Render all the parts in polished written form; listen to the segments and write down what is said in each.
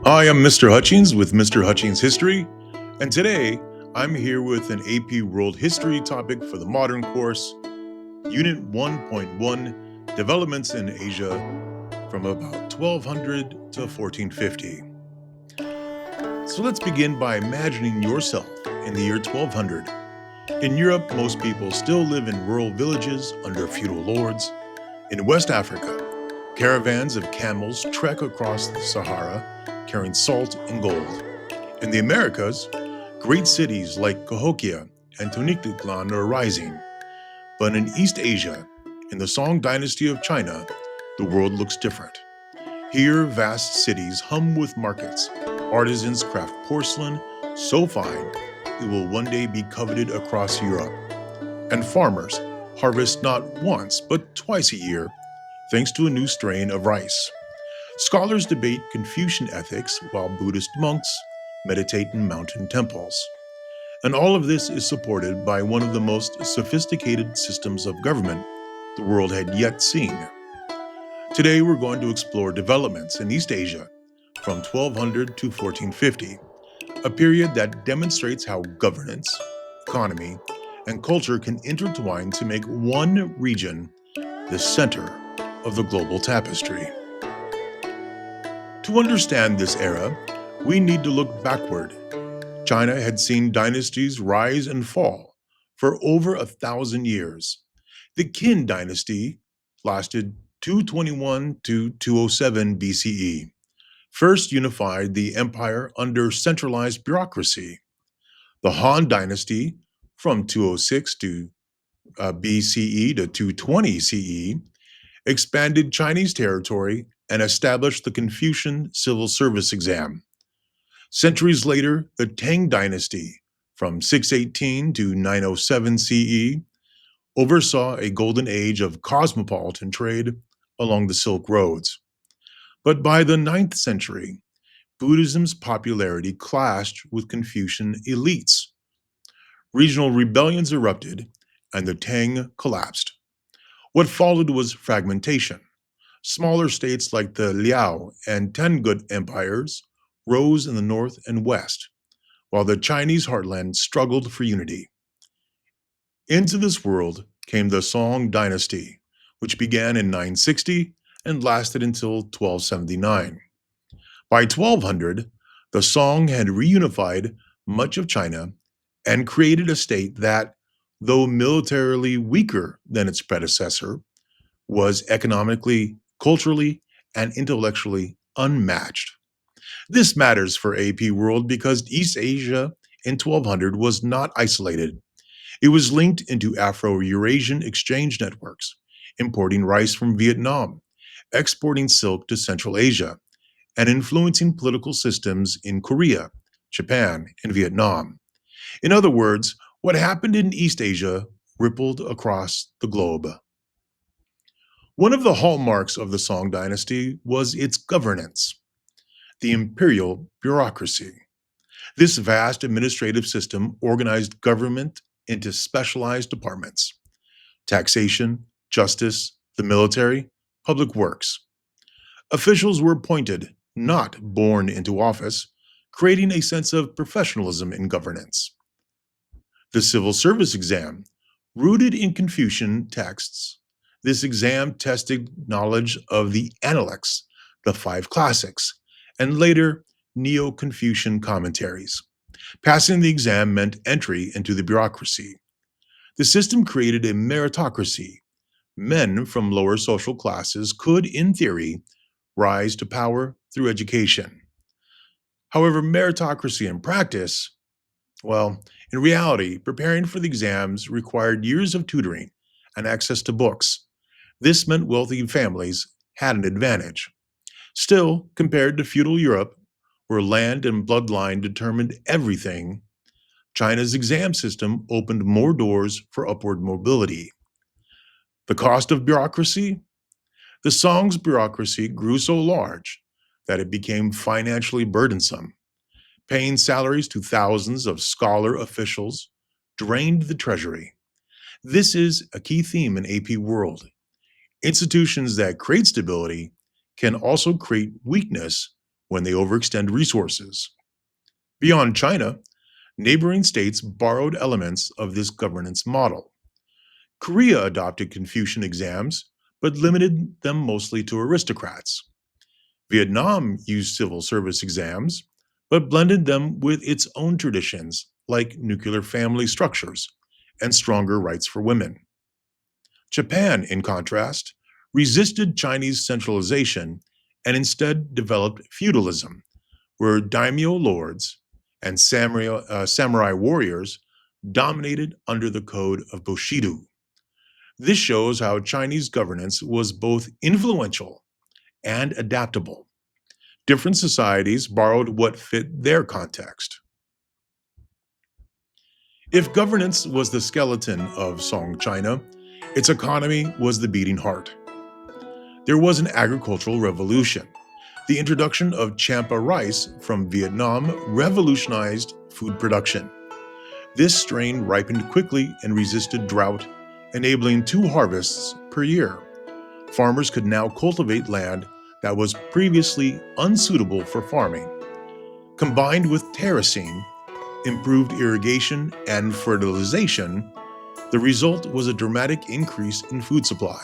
Hi, I'm Mr. Hutchings with Mr. Hutchings History, and today I'm here with an AP World History topic for the modern course, Unit 1.1, Developments in Asia from about 1200 to 1450. So let's begin by imagining yourself in the year 1200. In Europe, most people still live in rural villages under feudal lords. In West Africa, caravans of camels trek across the Sahara carrying salt and gold. In the Americas, great cities like Cahokia and Tenochtitlan are rising. But in East Asia, in the Song Dynasty of China, the world looks different. Here, vast cities hum with markets. Artisans craft porcelain so fine it will one day be coveted across Europe. And farmers harvest not once but twice a year thanks to a new strain of rice. Scholars debate Confucian ethics while Buddhist monks meditate in mountain temples. And all of this is supported by one of the most sophisticated systems of government the world had yet seen. Today, we're going to explore developments in East Asia from 1200 to 1450, a period that demonstrates how governance, economy, and culture can intertwine to make one region the center of the global tapestry. To understand this era, we need to look backward. China had seen dynasties rise and fall for over 1,000 years. The Qin dynasty lasted 221 to 207 BCE, first unified the empire under centralized bureaucracy. The Han dynasty, from 206 to BCE to 220 CE, expanded Chinese territory and established the Confucian civil service exam. Centuries later, the Tang dynasty, from 618 to 907 CE, oversaw a golden age of cosmopolitan trade along the Silk Roads. But by the 9th century, Buddhism's popularity clashed with Confucian elites. Regional rebellions erupted, and the Tang collapsed. What followed was fragmentation. Smaller states like the Liao and Tangut empires rose in the north and west, while the Chinese heartland struggled for unity. Into this world came the Song Dynasty, which began in 960 and lasted until 1279. By 1200, the Song had reunified much of China and created a state that, though militarily weaker than its predecessor, was economically, culturally, and intellectually unmatched. This matters for AP World because East Asia in 1200 was not isolated. It was linked into Afro-Eurasian exchange networks, importing rice from Vietnam, exporting silk to Central Asia, and influencing political systems in Korea, Japan, and Vietnam. In other words, what happened in East Asia rippled across the globe. One of the hallmarks of the Song dynasty was its governance, the Imperial Bureaucracy. This vast administrative system organized government into specialized departments: taxation, justice, the military, public works. Officials were appointed, not born into office, creating a sense of professionalism in governance. The civil service exam, rooted in Confucian texts, this exam tested knowledge of the Analects, the five classics, and later Neo-Confucian commentaries. Passing the exam meant entry into the bureaucracy. The system created a meritocracy. Men from lower social classes could, in theory, rise to power through education. However, meritocracy in practice, well, in reality, preparing for the exams required years of tutoring and access to books. This meant wealthy families had an advantage. Still, compared to feudal Europe, where land and bloodline determined everything, China's exam system opened more doors for upward mobility. The cost of bureaucracy? The Song's bureaucracy grew so large that it became financially burdensome. Paying salaries to thousands of scholar officials drained the treasury. This is a key theme in AP World. Institutions that create stability can also create weakness when they overextend resources. Beyond China, neighboring states borrowed elements of this governance model. Korea adopted Confucian exams, but limited them mostly to aristocrats. Vietnam used civil service exams, but blended them with its own traditions, like nuclear family structures and stronger rights for women. Japan, in contrast, resisted Chinese centralization and instead developed feudalism, where daimyo lords and samurai warriors dominated under the code of Bushido. This shows how Chinese governance was both influential and adaptable. Different societies borrowed what fit their context. If governance was the skeleton of Song China, its economy was the beating heart. There was an agricultural revolution. The introduction of champa rice from Vietnam revolutionized food production. This strain ripened quickly and resisted drought, enabling 2 harvests per year. Farmers could now cultivate land that was previously unsuitable for farming. Combined with terracing, improved irrigation, and fertilization, the result was a dramatic increase in food supply.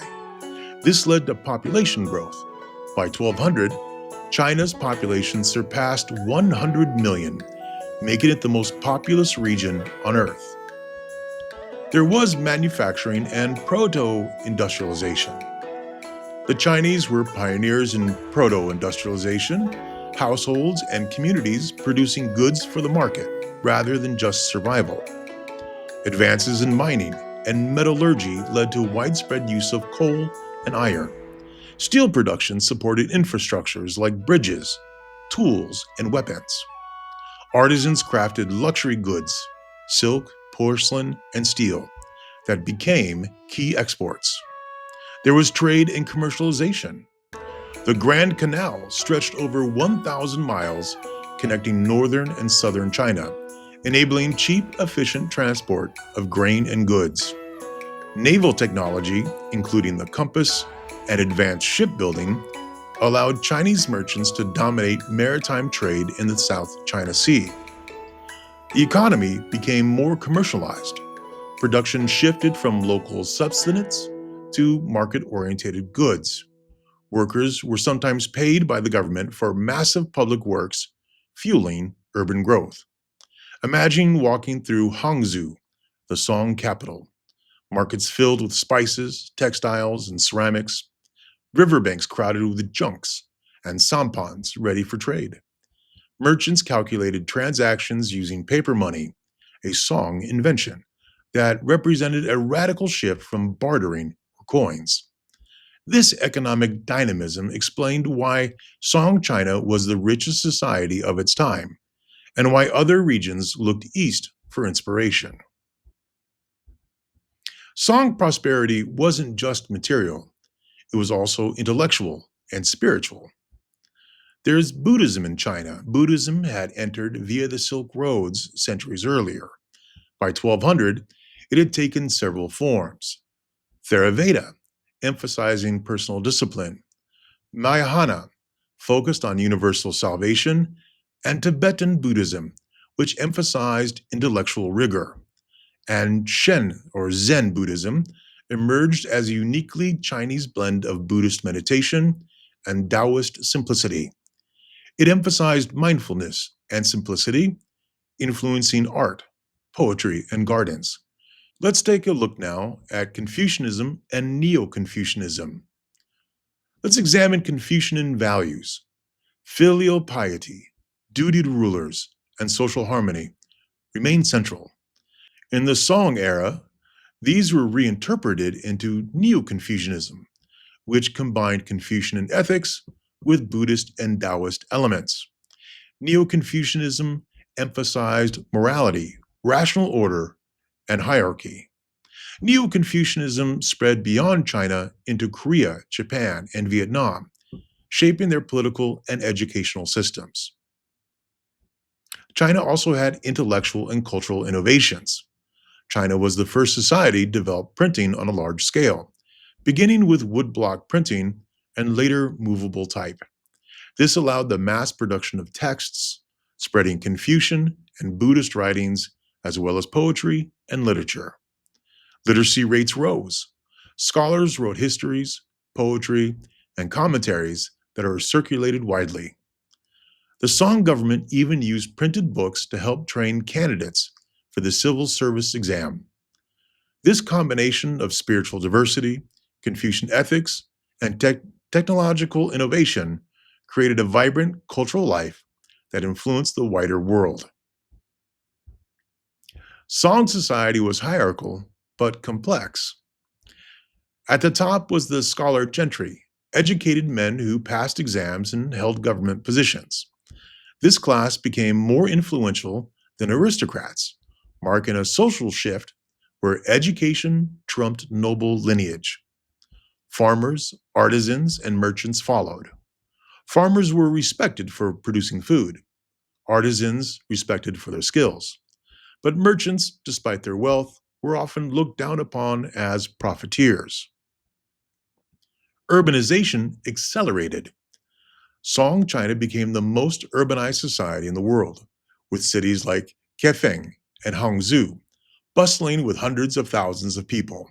This led to population growth. By 1200, China's population surpassed 100 million, making it the most populous region on Earth. There was manufacturing and proto-industrialization. The Chinese were pioneers in proto-industrialization, households and communities producing goods for the market rather than just survival. Advances in mining and metallurgy led to widespread use of coal and iron. Steel production supported infrastructures like bridges, tools, and weapons. Artisans crafted luxury goods, silk, porcelain, and steel, that became key exports. There was trade and commercialization. The Grand Canal stretched over 1,000 miles, connecting northern and southern China, enabling cheap, efficient transport of grain and goods. Naval technology, including the compass and advanced shipbuilding, allowed Chinese merchants to dominate maritime trade in the South China Sea. The economy became more commercialized. Production shifted from local subsistence to market-oriented goods. Workers were sometimes paid by the government for massive public works, fueling urban growth. Imagine walking through Hangzhou, the Song capital. Markets filled with spices, textiles, and ceramics. Riverbanks crowded with junks and sampans ready for trade. Merchants calculated transactions using paper money, a Song invention that represented a radical shift from bartering or coins. This economic dynamism explained why Song China was the richest society of its time, and why other regions looked east for inspiration. Song prosperity wasn't just material, it was also intellectual and spiritual. There's Buddhism in China. Buddhism had entered via the Silk Roads centuries earlier. By 1200, it had taken several forms. Theravada, emphasizing personal discipline. Mahayana, focused on universal salvation. And Tibetan Buddhism, which emphasized intellectual rigor. And Shen, or Zen Buddhism, emerged as a uniquely Chinese blend of Buddhist meditation and Taoist simplicity. It emphasized mindfulness and simplicity, influencing art, poetry, and gardens. Let's take a look now at Confucianism and Neo-Confucianism. Let's examine Confucian values. Filial piety, duty to rulers, and social harmony remain central. In the Song era, these were reinterpreted into Neo-Confucianism, which combined Confucian ethics with Buddhist and Taoist elements. Neo-Confucianism emphasized morality, rational order, and hierarchy. Neo-Confucianism spread beyond China into Korea, Japan, and Vietnam, shaping their political and educational systems. China also had intellectual and cultural innovations. China was the first society to develop printing on a large scale, beginning with woodblock printing and later movable type. This allowed the mass production of texts, spreading Confucian and Buddhist writings, as well as poetry and literature. Literacy rates rose. Scholars wrote histories, poetry, and commentaries that are circulated widely. The Song government even used printed books to help train candidates for the civil service exam. This combination of spiritual diversity, Confucian ethics, and technological innovation created a vibrant cultural life that influenced the wider world. Song society was hierarchical but complex. At the top was the scholar gentry, educated men who passed exams and held government positions. This class became more influential than aristocrats, marking a social shift where education trumped noble lineage. Farmers, artisans, and merchants followed. Farmers were respected for producing food, artisans respected for their skills. But merchants, despite their wealth, were often looked down upon as profiteers. Urbanization accelerated. Song China became the most urbanized society in the world, with cities like Kaifeng and Hangzhou bustling with hundreds of thousands of people.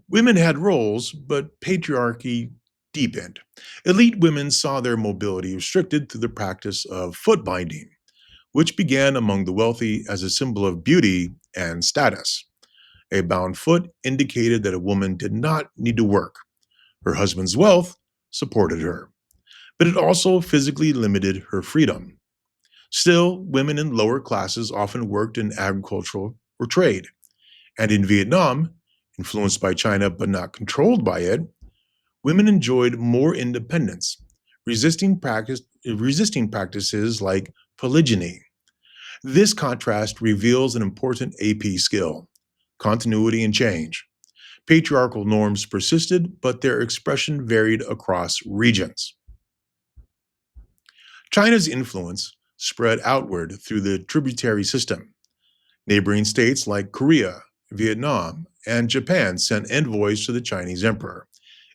Women had roles, but patriarchy deepened. Elite women saw their mobility restricted through the practice of foot binding, which began among the wealthy as a symbol of beauty and status. A bound foot indicated that a woman did not need to work. Her husband's wealth supported her, but it also physically limited her freedom. Still, women in lower classes often worked in agriculture or trade. And in Vietnam, influenced by China but not controlled by it, women enjoyed more independence, resisting practices like polygyny. This contrast reveals an important AP skill: continuity and change. Patriarchal norms persisted, but their expression varied across regions. China's influence spread outward through the tributary system. Neighboring states like Korea, Vietnam, and Japan sent envoys to the Chinese emperor,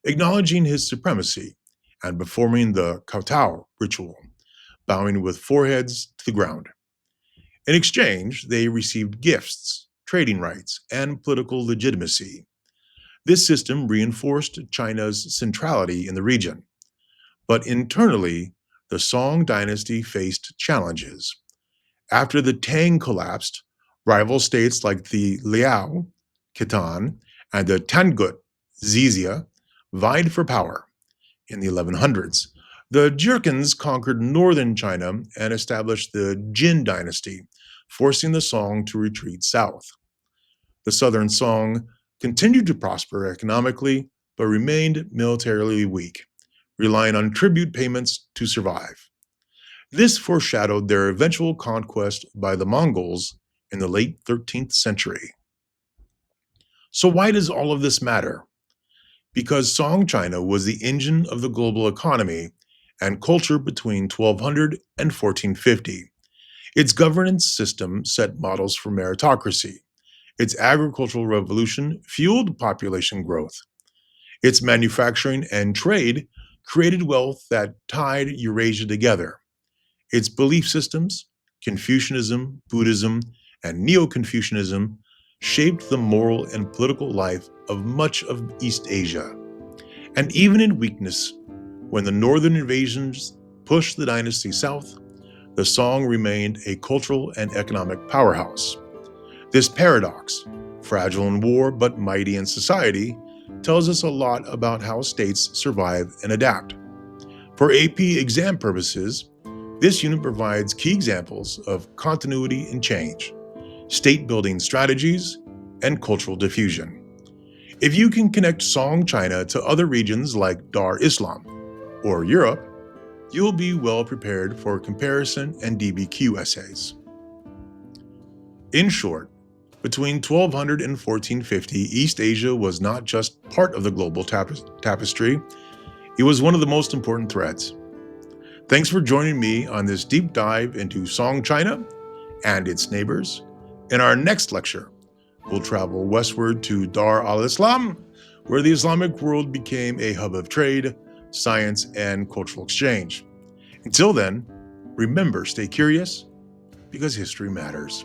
acknowledging his supremacy and performing the kowtow ritual, bowing with foreheads to the ground. In exchange, they received gifts, trading rights, and political legitimacy. This system reinforced China's centrality in the region. But internally, the Song dynasty faced challenges. After the Tang collapsed, rival states like the Liao, Khitan, and the Tangut, Xixia, vied for power. In the 1100s, the Jurchens conquered northern China and established the Jin dynasty, forcing the Song to retreat south. The southern Song continued to prosper economically, but remained militarily weak, relying on tribute payments to survive. This foreshadowed their eventual conquest by the Mongols in the late 13th century. So, why does all of this matter? Because Song China was the engine of the global economy and culture between 1200 and 1450. Its governance system set models for meritocracy. Its agricultural revolution fueled population growth. Its manufacturing and trade created wealth that tied Eurasia together. Its belief systems, Confucianism, Buddhism, and Neo-Confucianism, shaped the moral and political life of much of East Asia. And even in weakness, when the northern invasions pushed the dynasty south, the Song remained a cultural and economic powerhouse. This paradox, fragile in war but mighty in society, tells us a lot about how states survive and adapt. For AP exam purposes, this unit provides key examples of continuity and change, state-building strategies, and cultural diffusion. If you can connect Song China to other regions like Dar Islam or Europe, you'll be well prepared for comparison and DBQ essays. In short, between 1200 and 1450, East Asia was not just part of the global tapestry, it was one of the most important threads. Thanks for joining me on this deep dive into Song China and its neighbors. In our next lecture, we'll travel westward to Dar al-Islam, where the Islamic world became a hub of trade, science, and cultural exchange. Until then, remember, stay curious because history matters.